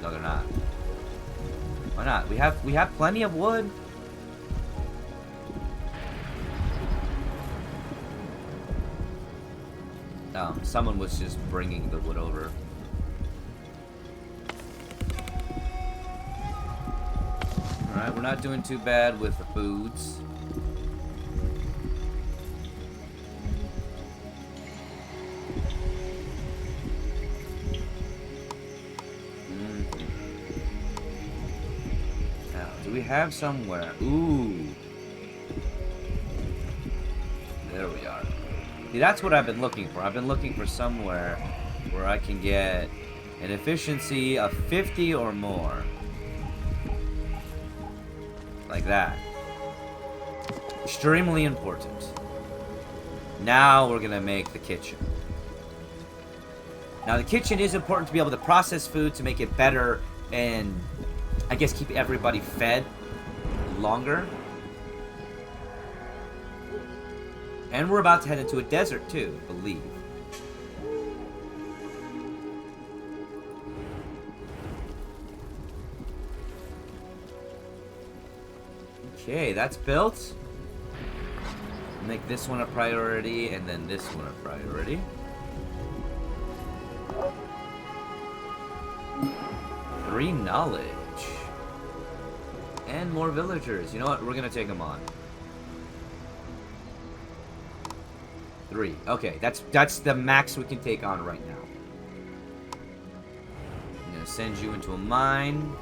No, they're not. Why not? We have plenty of wood. Someone was just bringing the wood over. Alright, we're not doing too bad with the foods. Now, do we have somewhere? Ooh. There we are. See, that's what I've been looking for. I've been looking for somewhere where I can get an efficiency of 50 or more. Like that. Extremely important. Now we're gonna make the kitchen. Now the kitchen is important to be able to process food to make it better and I guess keep everybody fed longer. And we're about to head into a desert too, I believe. Okay, that's built. Make this one a priority, and then this one a priority. Three knowledge. And more villagers. You know what? We're gonna take them on. 3. Okay, that's the max we can take on right now. I'm gonna send you into a mine.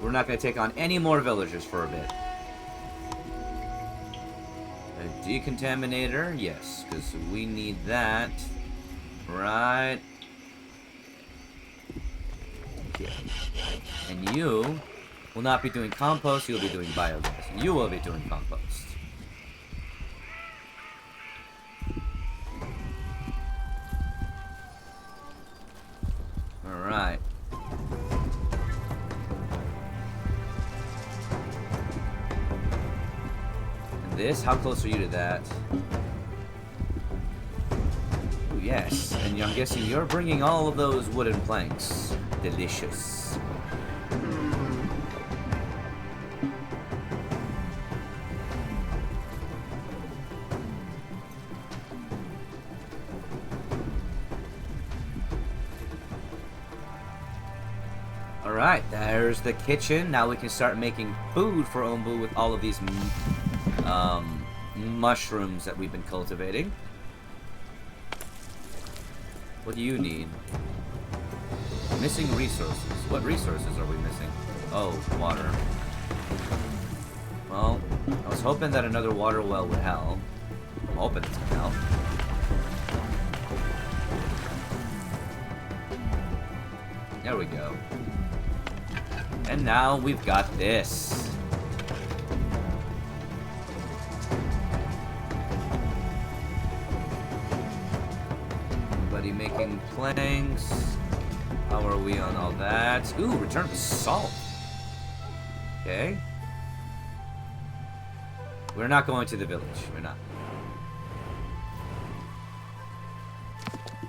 We're not gonna take on any more villagers for a bit. A decontaminator, yes, because we need that. Right. Here. And you will not be doing compost, you'll be doing biogas. You will be doing compost. Alright. And this, how close are you to that? Ooh, yes, and I'm guessing you're bringing all of those wooden planks. Delicious. Alright, there's the kitchen. Now we can start making food for Ombu with all of these mushrooms that we've been cultivating. What do you need? Missing resources. What resources are we missing? Oh, water. Well, I was hoping that another water well would help. I'm hoping it's gonna help. There we go. And now we've got this. Everybody making planks. How are we on all that? Ooh, return to salt. Okay. We're not going to the village. We're not.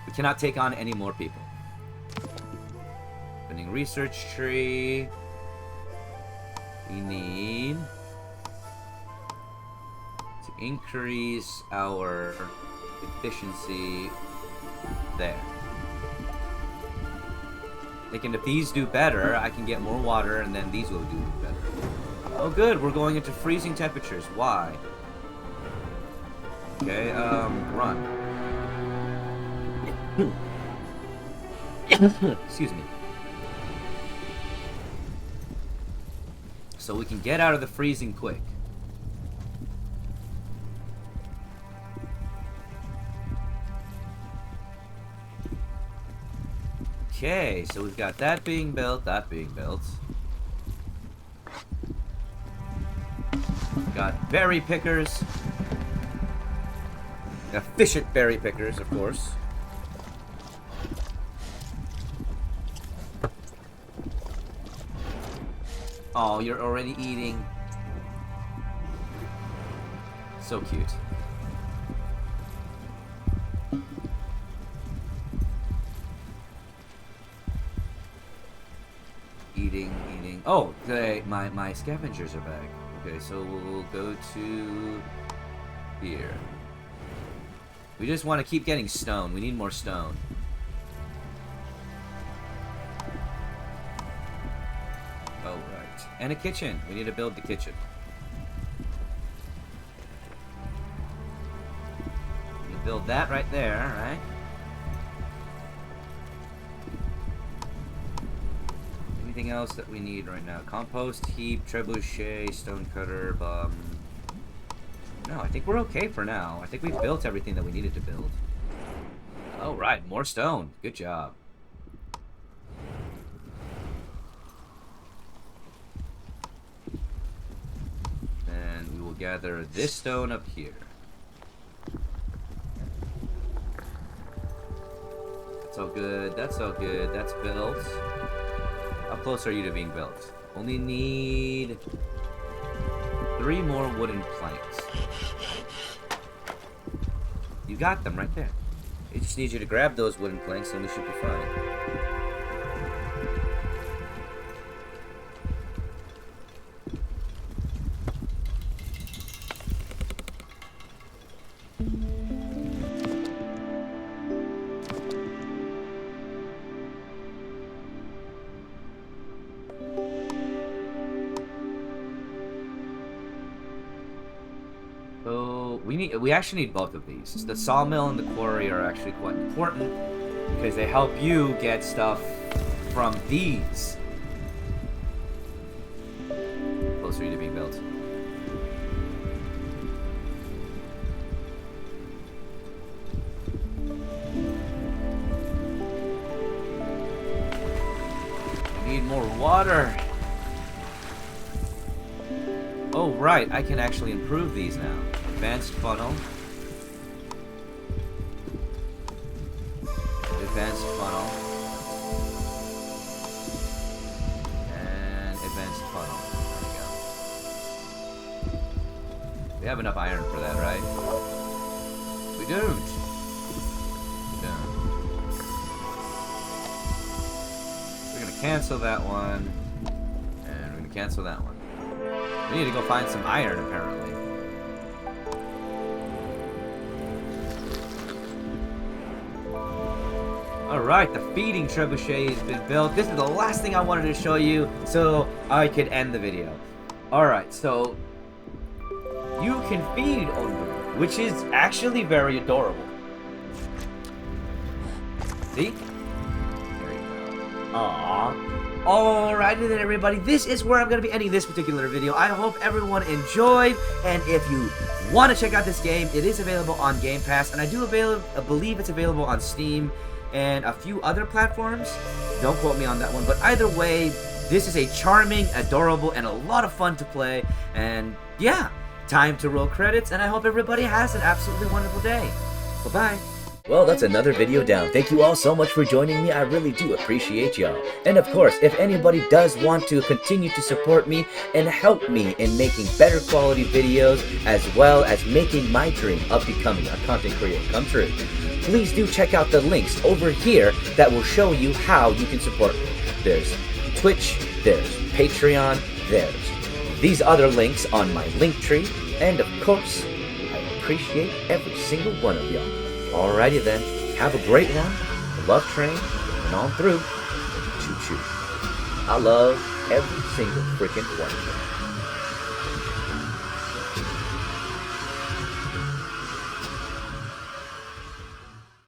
We cannot take on any more people. Opening research tree. We need to increase our efficiency there. Thinking if these do better, I can get more water and then these will do better. Oh good, we're going into freezing temperatures. Why? Okay, run. Excuse me. So we can get out of the freezing quick. Okay, so we've got that being built, that being built. We've got berry pickers. Efficient berry pickers, of course. Oh, you're already eating. So cute. Eating. Oh, okay, my scavengers are back. Okay, so we'll go to here. We just want to keep getting stone. We need more stone. Oh, right. And a kitchen. We need to build the kitchen. We'll build that right there, right? Anything else that we need right now? Compost heap, trebuchet, stone cutter, no, I think we're okay for now. I think we've built everything that we needed to build. Oh, right. More stone. Good job. And we will gather this stone up here. That's all good. That's all good. That's built. How close are you to being built? Only need 3 more wooden planks. You got them right there. It just needs you to grab those wooden planks and we should be fine. We actually need both of these. The sawmill and the quarry are actually quite important because they help you get stuff from these. Closer to being built. We need more water. Oh, right. I can actually improve these now. Advanced funnel. Advanced funnel. And advanced funnel. There we go. We have enough iron for that, right? We don't. We don't. We're gonna cancel that one. And we're gonna cancel that one. We need to go find some iron, apparently. Alright, the feeding trebuchet has been built. This is the last thing I wanted to show you so I could end the video. Alright, so you can feed Odor, which is actually very adorable. See? There you go. Aww. Alrighty then, everybody, this is where I'm going to be ending this particular video. I hope everyone enjoyed, and if you want to check out this game, it is available on Game Pass, and I believe it's available on Steam and a few other platforms. Don't quote me on that one, but either way, this is a charming, adorable, and a lot of fun to play, and yeah, time to roll credits, and I hope everybody has an absolutely wonderful day. Bye-bye. Well, that's another video down. Thank you all so much for joining me. I really do appreciate y'all. And of course, if anybody does want to continue to support me and help me in making better quality videos, as well as making my dream of becoming a content creator come true, please do check out the links over here that will show you how you can support me. There's Twitch, there's Patreon, there's these other links on my Linktree, and of course, I appreciate every single one of y'all. Alrighty then, have a great one. The love train, and on through. Choo choo. I love every single freaking one of you.